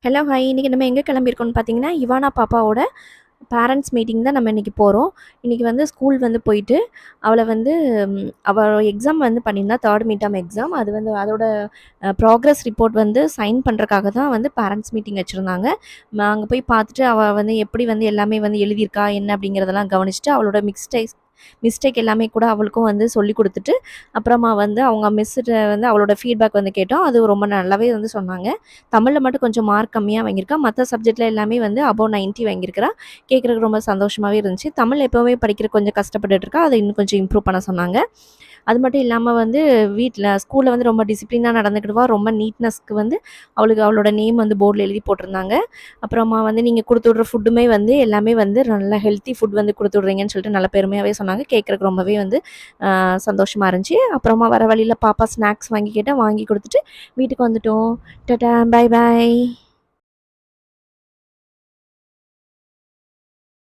Hello hi! இன்னைக்கு நம்ம எங்க கிளம்பியிருக்கோம்னு பார்த்தீங்கன்னா, இவானா பாப்பாவோட பேரண்ட்ஸ் மீட்டிங் தான் நம்ம இன்னைக்கு போறோம். இன்னைக்கு வந்து ஸ்கூல் வந்து போயிட்டு, அவள வந்து அவ எக்ஸாம் வந்து பண்ணியிருந்தா 3 மிட் டெர்ம் எக்ஸாம். அது வந்து அதோட ப்ராக்ரஸ் ரிப்போர்ட் வந்து சைன் பண்றதுக்காக தான் வந்து பேரண்ட்ஸ் மீட்டிங் வச்சிருந்தாங்க. அங்க போய் பார்த்துட்டு, அவ வந்து எப்படி வந்து எல்லாமே வந்து எழுதியிருக்கா, என்ன அப்படிங்கிறதெல்லாம் கவனிச்சுட்டு, அவளோட மிஸ்டேக் எல்லாமே கூட அவளுக்கும் வந்து சொல்லிக் குடுத்துட்டு, அப்புறமா வந்து அவங்க மிஸ்ஸுட்ட வந்து அவளோட ஃபீட்பேக் வந்து கேட்டோம். அது ரொம்ப நல்லாவே வந்து சொன்னாங்க. தமிழ்ல மட்டும் கொஞ்சம் மார்க் கம்மியா வாங்கியிருக்கா. மத்த சப்ஜெக்ட்ல எல்லாமே வந்து அபோவ் 90 வாங்கியிருக்கிறா. கேட்கறதுக்கு ரொம்ப சந்தோஷமாவே இருந்துச்சு. தமிழ் எப்பவுமே படிக்கிறக்கு கொஞ்சம் கஷ்டப்பட்டுட்டு இருக்கா. அத இன்னும் கொஞ்சம் இம்ப்ரூவ் பண்ண சொன்னாங்க. அது மட்டும் இல்லாம வந்து ஸ்கூல்ல வந்து ரொம்ப டிசிப்ளினா நடந்துக்கிடுவா. ரொம்ப நீட்னஸ்க்கு வந்து அவளோட நேம் வந்து போர்ட்ல எழுதி போட்டிருந்தாங்க. அப்புறமா வந்து நீங்க குடுத்து விடுற ஃபுட்டுமே வந்து எல்லாமே வந்து நல்ல ஹெல்த்தி ஃபுட் வந்து குடுத்து விடுறீங்கன்னு சொல்லிட்டு நல்ல பெருமையாவே சொன்னாங்க. கேட்கறக்கு ரொம்பவே வந்து சந்தோஷமா இருந்துச்சு. அப்புறமா வர வழியில பாப்பா ஸ்நாக்ஸ் வாங்கி கேட்டா, வாங்கி குடுத்துட்டு வீட்டுக்கு வந்துட்டோம். டாடா! பாய் பாய்.